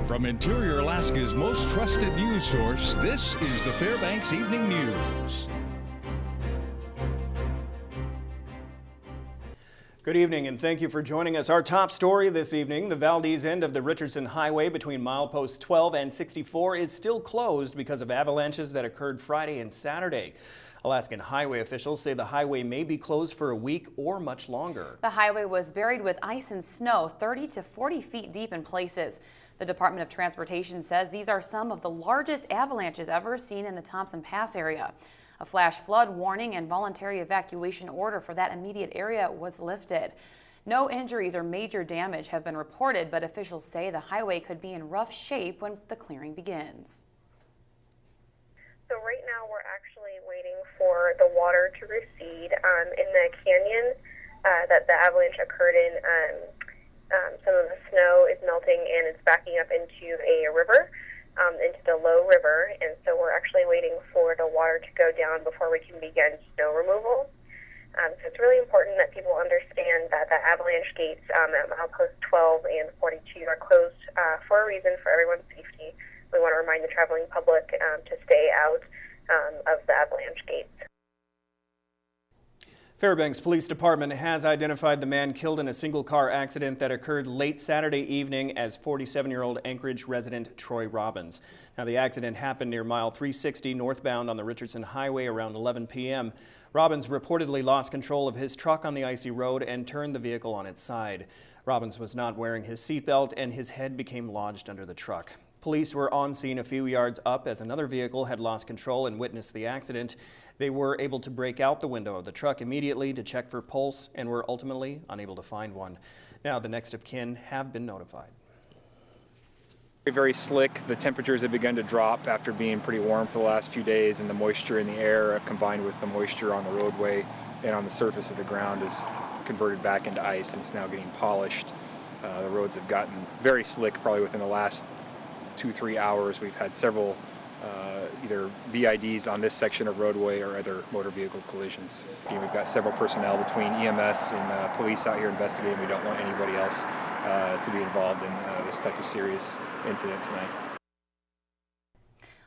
From Interior Alaska's most trusted news source, this is the Fbx Evening News. Good evening and thank you for joining us. Our top story this evening, the Valdez end of the Richardson Highway between mileposts 12 and 64 is still closed because of avalanches that occurred Friday and Saturday. Alaskan highway officials say the highway may be closed for a week or much longer. The highway was buried with ice and snow 30 to 40 feet deep in places. The Department of Transportation says these are some of the largest avalanches ever seen in the Thompson Pass area. A flash flood warning and voluntary evacuation order for that immediate area was lifted. No injuries or major damage have been reported, but officials say the highway could be in rough shape when the clearing begins. So right now we're actually waiting for the water to recede in the canyon that the avalanche occurred in. Some of the snow is melting and it's backing up into a river, into the low river, and so we're actually waiting for the water to go down before we can begin snow removal. So it's really important that people understand that the avalanche gates at mileposts 12 and 42 are closed for a reason, for everyone's safety. We want to remind the traveling public to stay out of the avalanche gates. Fairbanks Police Department has identified the man killed in a single-car accident that occurred late Saturday evening as 47-year-old Anchorage resident Troy Robbins. Now, the accident happened near mile 360 northbound on the Richardson Highway around 11 p.m. Robbins reportedly lost control of his truck on the icy road and turned the vehicle on its side. Robbins was not wearing his seatbelt and his head became lodged under the truck. Police were on scene a few yards up as another vehicle had lost control and witnessed the accident. They were able to break out the window of the truck immediately to check for pulse and were ultimately unable to find one. Now the next of kin have been notified. Very slick. The temperatures have begun to drop after being pretty warm for the last few days, and the moisture in the air combined with the moisture on the roadway and on the surface of the ground is converted back into ice and it's now getting polished. The roads have gotten very slick probably within the last 2-3 hours. We've had several either VIDs on this section of roadway or other motor vehicle collisions. We've got several personnel between EMS and police out here investigating. We don't want anybody else to be involved in this type of serious incident tonight.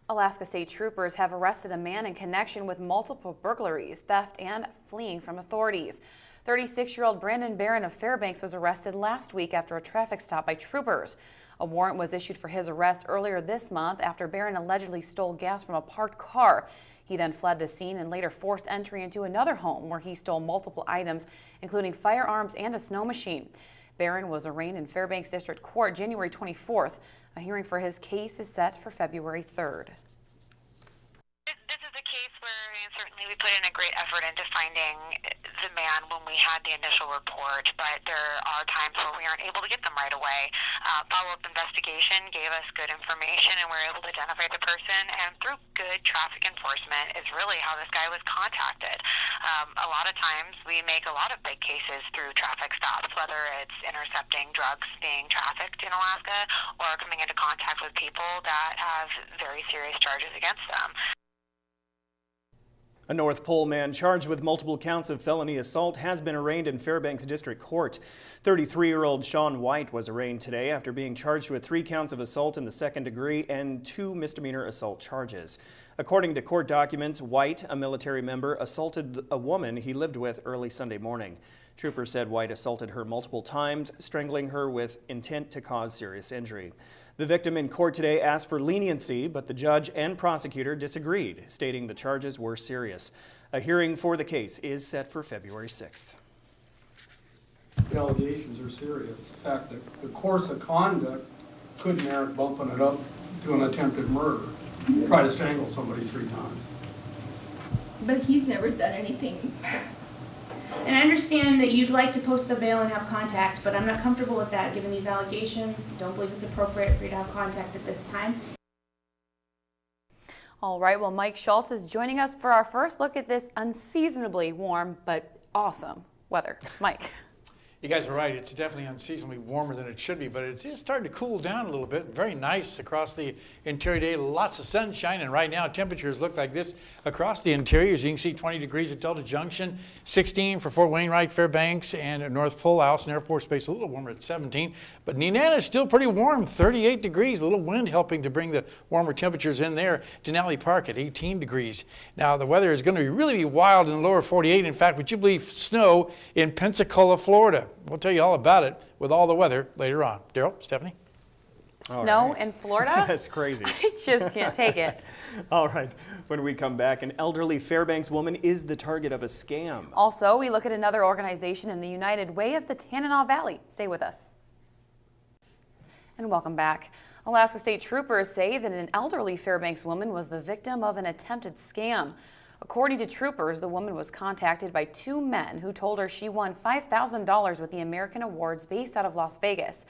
Alaska State Troopers have arrested a man in connection with multiple burglaries, theft, and fleeing from authorities. 36-year-old Brandon Barron of Fairbanks was arrested last week after a traffic stop by troopers. A warrant was issued for his arrest earlier this month after Barron allegedly stole gas from a parked car. He then fled the scene and later forced entry into another home where he stole multiple items, including firearms and a snow machine. Barron was arraigned in Fairbanks District Court January 24th. A hearing for his case is set for February 3rd. This is a case where certainly we put in a great effort into finding the man when we had the initial report, but there are times where we aren't able to get them right away. Follow-up investigation gave us good information and we were able to identify the person, and through good traffic enforcement is really how this guy was contacted. A lot of times we make a lot of big cases through traffic stops, whether it's intercepting drugs being trafficked in Alaska or coming into contact with people that have very serious charges against them. A North Pole man charged with multiple counts of felony assault has been arraigned in Fairbanks District Court. 33-year-old Sean White was arraigned today after being charged with 3 counts of assault in the second degree and 2 misdemeanor assault charges. According to court documents, White, a military member, assaulted a woman he lived with early Sunday morning. Troopers said White assaulted her multiple times, strangling her with intent to cause serious injury. The victim in court today asked for leniency, but the judge and prosecutor disagreed, stating the charges were serious. A hearing for the case is set for February 6th. The allegations are serious. In fact, the course of conduct could merit bumping it up to an attempted murder. Try to strangle somebody 3 times. But he's never done anything. And I understand that you'd like to post the bail and have contact, but I'm not comfortable with that given these allegations. Don't believe it's appropriate for you to have contact at this time. All right, well, Mike Schultz is joining us for our first look at this unseasonably warm but awesome weather. Mike. You guys are right. It's definitely unseasonably warmer than it should be, but it's starting to cool down a little bit. Very nice across the interior today. Lots of sunshine, and right now temperatures look like this across the interior. As you can see, 20 degrees at Delta Junction, 16 for Fort Wainwright, Fairbanks, and North Pole. Allison Air Force Base a little warmer at 17, but Nenana is still pretty warm, 38 degrees. A little wind helping to bring the warmer temperatures in there. Denali Park at 18 degrees. Now the weather is going to really be wild in the lower 48. In fact, would you believe snow in Pensacola, Florida? We'll tell you all about it with all the weather later on. Daryl, Stephanie? Snow in Florida? That's crazy. I just can't take it. All right. When we come back, an elderly Fairbanks woman is the target of a scam. Also, we look at another organization in the United Way of the Tanana Valley. Stay with us. And welcome back. Alaska State Troopers say that an elderly Fairbanks woman was the victim of an attempted scam. According to troopers, the woman was contacted by two men who told her she won $5,000 with the American Awards based out of Las Vegas.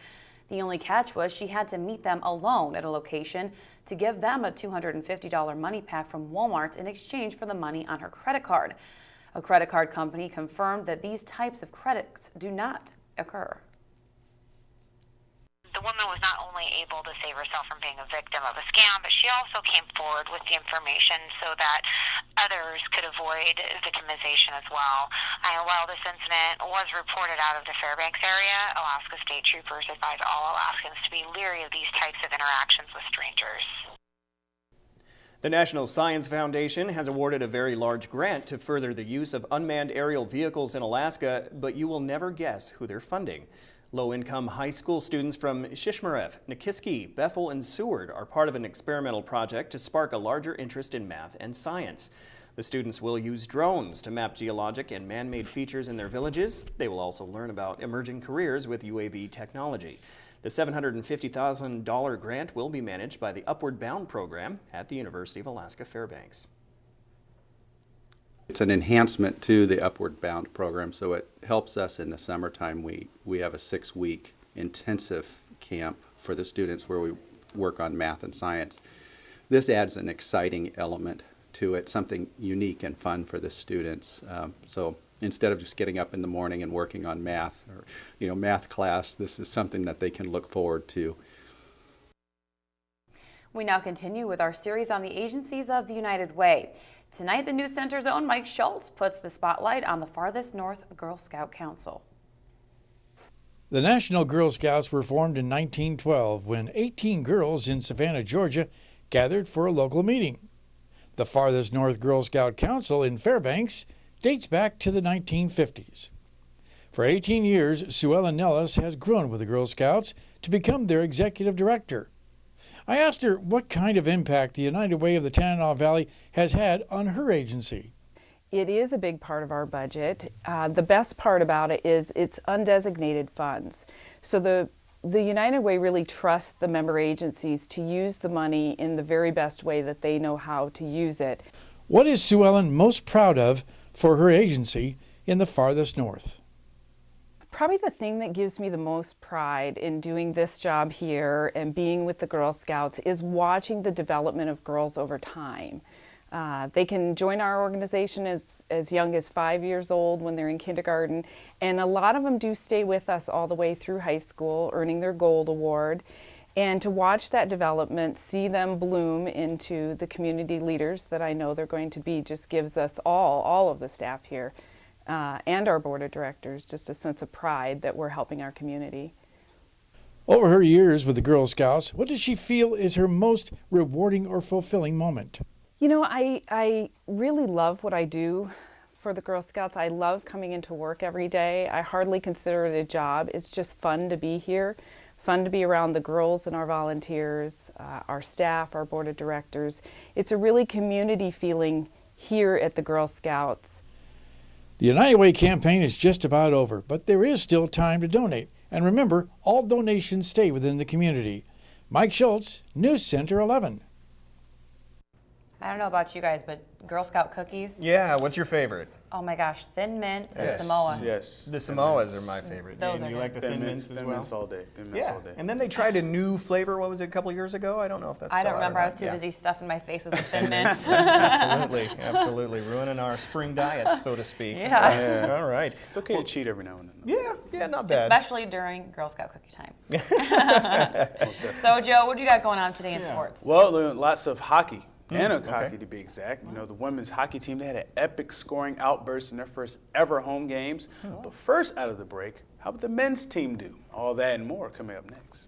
The only catch was she had to meet them alone at a location to give them a $250 money pack from Walmart in exchange for the money on her credit card. A credit card company confirmed that these types of credits do not occur. The woman was not only able to save herself from being a victim of a scam, but she also came forward with the information so that others could avoid victimization as well. And while this incident was reported out of the Fairbanks area, Alaska State Troopers advise all Alaskans to be leery of these types of interactions with strangers. The National Science Foundation has awarded a very large grant to further the use of unmanned aerial vehicles in Alaska, but you will never guess who they're funding. Low-income high school students from Shishmaref, Nikiski, Bethel, and Seward are part of an experimental project to spark a larger interest in math and science. The students will use drones to map geologic and man-made features in their villages. They will also learn about emerging careers with UAV technology. The $750,000 grant will be managed by the Upward Bound program at the University of Alaska Fairbanks. It's an enhancement to the Upward Bound program, so it helps us in the summertime. We have a 6-week intensive camp for the students where we work on math and science. This adds an exciting element to it, something unique and fun for the students. So instead of just getting up in the morning and working on math or math class, this is something that they can look forward to. We now continue with our series on the agencies of the United Way. Tonight, the News Center's own Mike Schultz puts the spotlight on the Farthest North Girl Scout Council. The National Girl Scouts were formed in 1912 when 18 girls in Savannah, Georgia gathered for a local meeting. The Farthest North Girl Scout Council in Fairbanks dates back to the 1950s. For 18 years, Sue Ellen Nellis has grown with the Girl Scouts to become their executive director. I asked her what kind of impact the United Way of the Tanana Valley has had on her agency. It is a big part of our budget. The best part about it is it's undesignated funds. So the United Way really trusts the member agencies to use the money in the very best way that they know how to use it. What is Sue Ellen most proud of for her agency in the Farthest North? Probably the thing that gives me the most pride in doing this job here and being with the Girl Scouts is watching the development of girls over time. They can join our organization as young as 5 years old when they're in kindergarten, and a lot of them do stay with us all the way through high school, earning their Gold Award. And to watch that development, see them bloom into the community leaders that I know they're going to be, just gives us all of the staff here, and our board of directors, just a sense of pride that we're helping our community. Over her years with the Girl Scouts, what does she feel is her most rewarding or fulfilling moment? You know, I really love what I do for the Girl Scouts. I love coming into work every day. I hardly consider it a job. It's just fun to be here, fun to be around the girls and our volunteers, our staff, our board of directors. It's a really community feeling here at the Girl Scouts. The United Way campaign is just about over, but there is still time to donate. And remember, all donations stay within the community. Mike Schultz, News Center 11. I don't know about you guys, but Girl Scout cookies? Yeah, what's your favorite? Oh my gosh, Thin Mints and Yes. Samoa. Yes. The Samoas are my favorite. Those And are you good. like the Thin Mints as Thin well? Mints all day. Thin Mints Yeah. all day. And then they tried a new flavor. What was it, a couple years ago? I don't know if that's I still don't out or remember. I was not. too Yeah. busy stuffing my face with the Thin Mints. Absolutely, absolutely. Ruining our spring diets, so to speak. Yeah. All right. It's okay to cheat every now and then. Yeah, not bad. Especially during Girl Scout cookie time. So, Joe, what do you got going on today in sports? Well, there are lots of hockey. Hockey to be exact. You know, the women's hockey team, they had an epic scoring outburst in their first ever home games. But first out of the break, how about the men's team do? All that and more coming up next.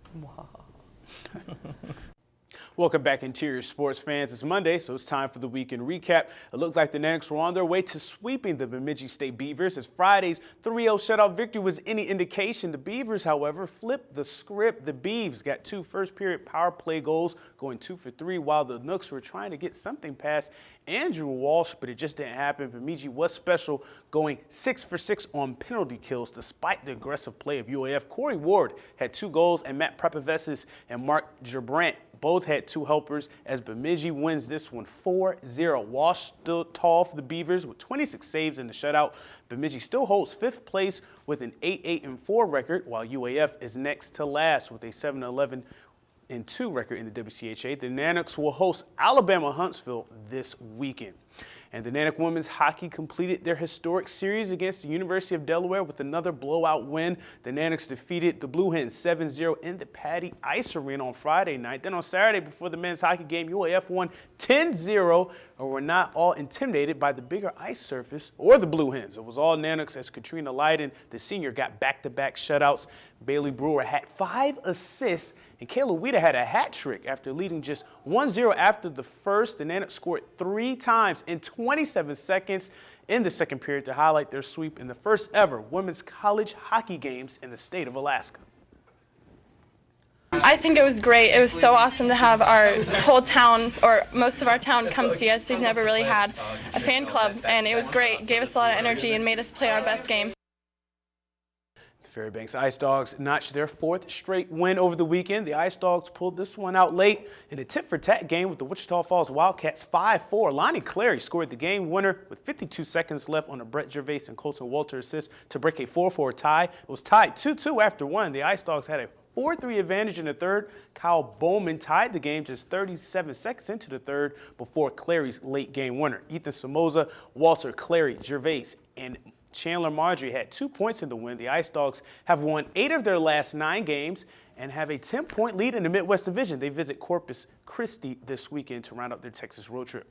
Welcome back, Interior Sports fans. It's Monday, so it's time for the weekend recap. It looked like the Nanniks were on their way to sweeping the Bemidji State Beavers as Friday's 3-0 shutout victory was any indication. The Beavers, however, flipped the script. The Beavs got 2 first-period power play goals, going 2 for 3, while the Nooks were trying to get something past Andrew Walsh, but it just didn't happen. Bemidji was special, going 6 for 6 on penalty kills despite the aggressive play of UAF. Corey Ward had 2 goals, and Matt Prepavesis and Mark Gerbrandt both had 2 helpers as Bemidji wins this one 4-0. Walsh stood tall for the Beavers with 26 saves in the shutout. Bemidji still holds 5th place with an 8-8-4 record, while UAF is next to last with a 7-11-2 record in the WCHA. The Nanniks will host Alabama Huntsville this weekend. And the Nanack women's hockey completed their historic series against the University of Delaware with another blowout win. The Nannicks defeated the Blue Hens 7-0 in the Patty Ice Arena on Friday night. Then on Saturday, before the men's hockey game, UAF won 10-0 and were not all intimidated by the bigger ice surface or the Blue Hens. It was all Nannicks as Katrina Leiden, the senior, got back-to-back shutouts. Bailey Brewer had 5 assists, and Kayla Weeda had a hat trick after leading just 1-0 after the first. The Nannicks scored 3 times in 27 seconds in the second period to highlight their sweep in the first ever women's college hockey games in the state of Alaska. I think it was great. It was so awesome to have our whole town, or most of our town, come see us. We've never really had a fan club, and it was great. It gave us a lot of energy and made us play our best game. Fairbanks Ice Dogs notched their 4th straight win over the weekend. The Ice Dogs pulled this one out late in a tit-for-tat game with the Wichita Falls Wildcats 5-4. Lonnie Clary scored the game winner with 52 seconds left on a Brett Gervais and Colton Walter assist to break a 4-4 tie. It was tied 2-2 after 1. The Ice Dogs had a 4-3 advantage in the third. Kyle Bowman tied the game just 37 seconds into the third before Clary's late game winner. Ethan Somoza, Walter, Clary, Gervais, and Chandler Marjorie had 2 points in the win. The Ice Dogs have won 8 of their last 9 games and have a 10-point lead in the Midwest Division. They visit Corpus Christi this weekend to round up their Texas road trip.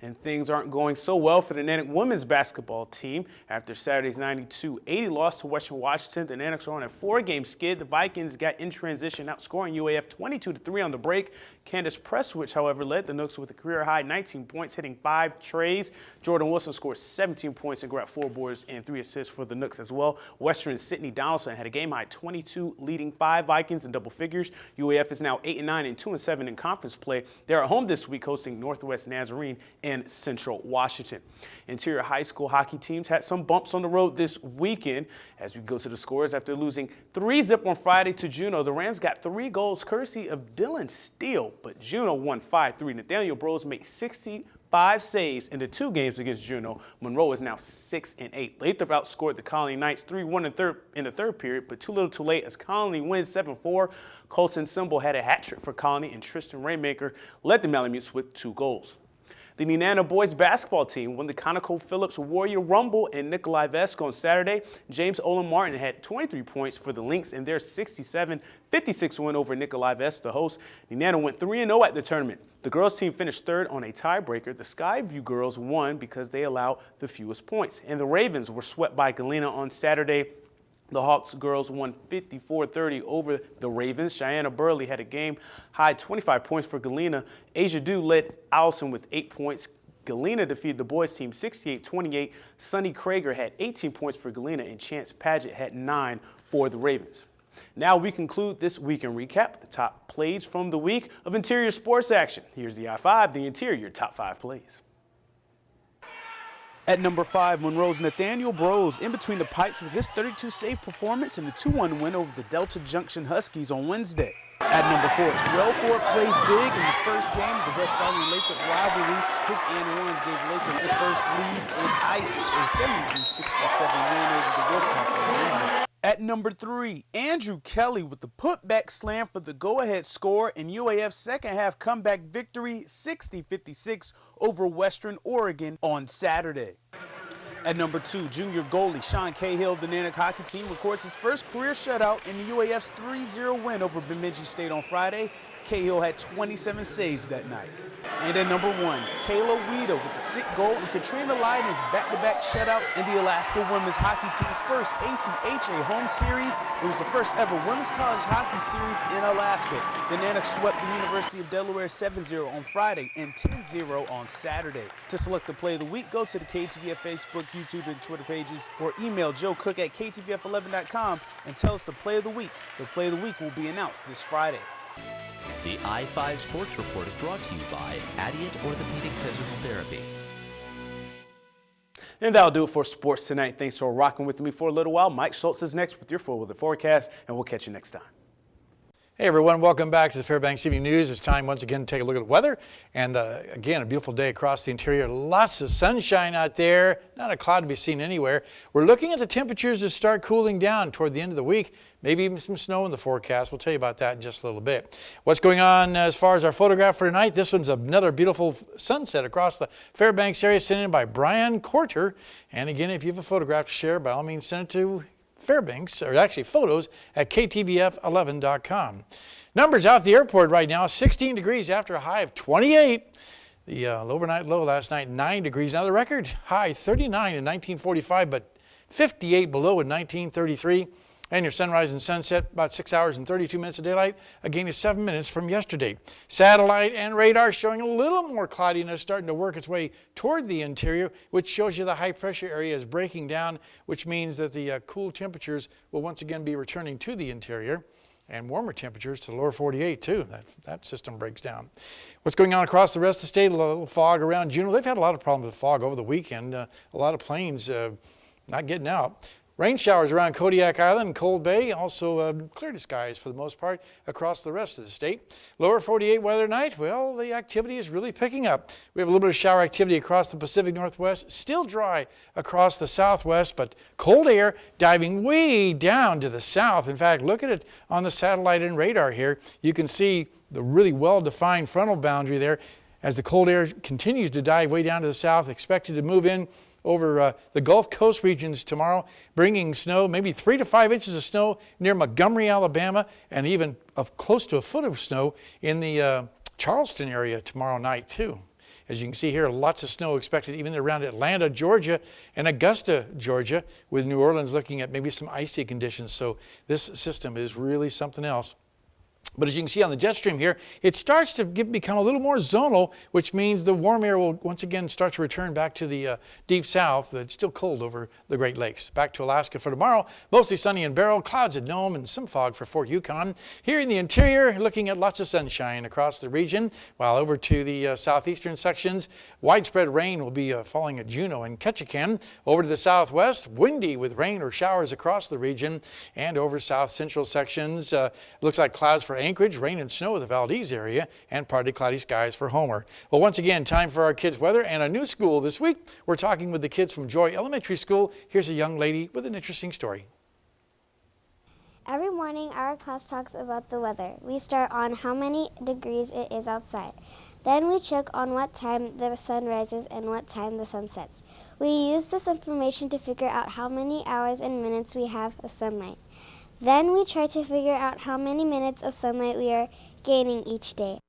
And things aren't going so well for the Nanack women's basketball team. After Saturday's 92-80 loss to Western Washington, the Nannicks are on a 4-game skid. The Vikings got in transition, outscoring UAF 22-3 on the break. Candace Presswich, however, led the Nooks with a career-high 19 points, hitting 5 trays. Jordan Wilson scored 17 points and grabbed 4 boards and 3 assists for the Nooks as well. Western's Sydney Donaldson had a game-high 22, leading 5 Vikings in double figures. UAF is now 8-9 and 2-7 in conference play. They're at home this week hosting Northwest Nazarene and Central Washington. Interior high school hockey teams had some bumps on the road this weekend. As we go to the scores, after losing 3-0 on Friday to Juneau, the Rams got 3 goals courtesy of Dylan Steele, but Juneau won 5-3. Nathaniel Bros made 65 saves in the 2 games against Juneau. Monroe is now 6-8. Lathrop outscored the Colony Knights 3-1 in the third period, but too little too late as Colony wins 7-4. Colton Symbol had a hat trick for Colony, and Tristan Raymaker led the Malamutes with 2 goals. The Nenana boys basketball team won the ConocoPhillips Warrior Rumble in Nikolai Vesk on Saturday. James Olin Martin had 23 points for the Lynx in their 67-56 win over Nikolai Vesk, the host. Nenana went 3-0 at the tournament. The girls team finished 3rd on a tiebreaker. The Skyview girls won because they allowed the fewest points. And the Ravens were swept by Galena on Saturday. The Hawks girls won 54-30 over the Ravens. Cheyenne Burley had a game-high 25 points for Galena. Asia Dew led Allison with 8 points. Galena defeated the boys team 68-28. Sonny Krager had 18 points for Galena, and Chance Paget had 9 for the Ravens. Now we conclude this weekend recap, the top plays from the week of Interior sports action. Here's the I-5, the Interior top 5 plays. At number 5, Monroe's Nathaniel Brose in between the pipes with his 32-save performance and a 2-1 win over the Delta Junction Huskies on Wednesday. At number 4, Terrell Ford plays big in the first game of the West Army-Lathrop rivalry. His and-ones gave Lathrop the first lead and iced a 70-67 win over the Wolfpack on Wednesday. At number 3, Andrew Kelly with the putback slam for the go-ahead score in UAF's second-half comeback victory, 60-56 over Western Oregon on Saturday. At number 2, junior goalie Sean Cahill of the Natick hockey team records his first career shutout in the UAF's 3-0 win over Bemidji State on Friday. Cahill had 27 saves that night. And at number 1, Kayla Weeda with the sick goal and Katrina Leiden's back-to-back shutouts in the Alaska women's hockey team's first ACHA home series. It was the first ever women's college hockey series in Alaska. The Natick swept the University of Delaware 7-0 on Friday and 10-0 on Saturday. To select the play of the week, go to the KTVF Facebook, YouTube, and Twitter pages or email Joe Cook at KTVF11.com and tell us the play of the week. The play of the week will be announced this Friday. The I-5 Sports Report is brought to you by Adient Orthopedic Physical Therapy. And that'll do it for sports tonight. Thanks for rocking with me for a little while. Mike Schultz is next with your full weather forecast, and we'll catch you next time. Hey everyone, welcome back to the Fbx Evening News. It's time once again to take a look at the weather. And again, a beautiful day across the interior. Lots of sunshine out there. Not a cloud to be seen anywhere. We're looking at the temperatures to start cooling down toward the end of the week. Maybe even some snow in the forecast. We'll tell you about that in just a little bit. What's going on as far as our photograph for tonight? This one's another beautiful sunset across the Fairbanks area, sent in by Brian Corter. And again, if you have a photograph to share, by all means send it to Fairbanks, or actually photos at KTVF11.com. Numbers out at the airport right now, 16 degrees after a high of 28. The overnight low last night, 9 degrees. Now the record high, 39 in 1945, but 58 below in 1933. And your sunrise and sunset, about 6 hours and 32 minutes of daylight, a gain of 7 minutes from yesterday. Satellite and radar showing a little more cloudiness starting to work its way toward the interior, which shows you the high pressure area is breaking down, which means that the cool temperatures will once again be returning to the interior, and warmer temperatures to the lower 48 too. That system breaks down. What's going on across the rest of the state? A little fog around Juneau. They've had a lot of problems with fog over the weekend. A lot of planes not getting out. Rain showers around Kodiak Island and Cold Bay, also clear to skies for the most part across the rest of the state. Lower 48 weather tonight, well, the activity is really picking up. We have a little bit of shower activity across the Pacific Northwest, still dry across the Southwest, but cold air diving way down to the south. In fact, look at it on the satellite and radar here. You can see the really well-defined frontal boundary there as the cold air continues to dive way down to the south, expected to move in over the Gulf Coast regions tomorrow, bringing snow, maybe 3 to 5 inches of snow near Montgomery, Alabama, and even close to a foot of snow in the Charleston area tomorrow night too. As you can see here, lots of snow expected even around Atlanta, Georgia, and Augusta, Georgia, with New Orleans looking at maybe some icy conditions. So this system is really something else. But as you can see on the jet stream here, it starts to become a little more zonal, which means the warm air will once again start to return back to the deep south, but it's still cold over the Great Lakes. Back to Alaska for tomorrow, mostly sunny in Barrow, clouds at Nome, and some fog for Fort Yukon. Here in the interior, looking at lots of sunshine across the region, while over to the southeastern sections, widespread rain will be falling at Juneau and Ketchikan. Over to the southwest, windy with rain or showers across the region, and over south central sections, looks like clouds for Anchorage, rain and snow in the Valdez area, and partly cloudy skies for Homer. Well, once again, time for our kids' weather and a new school this week. We're talking with the kids from Joy Elementary School. Here's a young lady with an interesting story. Every morning, our class talks about the weather. We start on how many degrees it is outside. Then we check on what time the sun rises and what time the sun sets. We use this information to figure out how many hours and minutes we have of sunlight. Then we try to figure out how many minutes of sunlight we are gaining each day.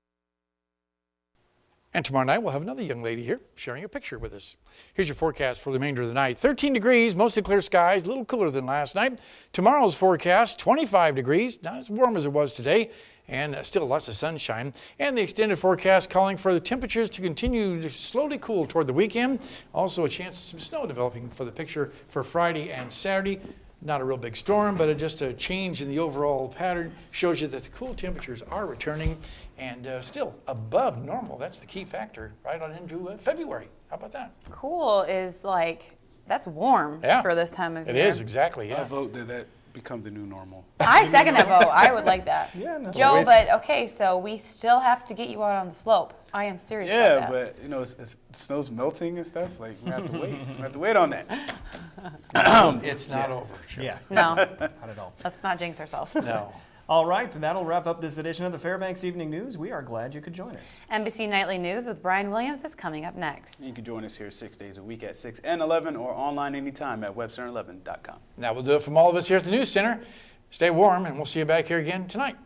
And tomorrow night, we'll have another young lady here sharing a picture with us. Here's your forecast for the remainder of the night. 13 degrees, mostly clear skies, a little cooler than last night. Tomorrow's forecast, 25 degrees, not as warm as it was today, and still lots of sunshine. And the extended forecast calling for the temperatures to continue to slowly cool toward the weekend. Also a chance of some snow developing for the picture for Friday and Saturday. Not a real big storm, but just a change in the overall pattern shows you that the cool temperatures are returning and still above normal. That's the key factor right on into February. How about that? Cool is like, that's warm for this time of year. It is, exactly, yeah. I vote that becomes the new normal. I second that vote. I would like that. Yeah, no. Joe, but okay, so we still have to get you out on the slope. I am serious about that. Yeah, but you know, it's snow's melting and stuff. Like we have to wait. We have to wait on that. It's not over. Sure. Yeah. No. Not at all. Let's not jinx ourselves. No. All right, that'll wrap up this edition of the Fairbanks Evening News. We are glad you could join us. NBC Nightly News with Brian Williams is coming up next. You can join us here 6 days a week at 6 and 11 or online anytime at webcenter11.com. That will do it from all of us here at the News Center. Stay warm, and we'll see you back here again tonight.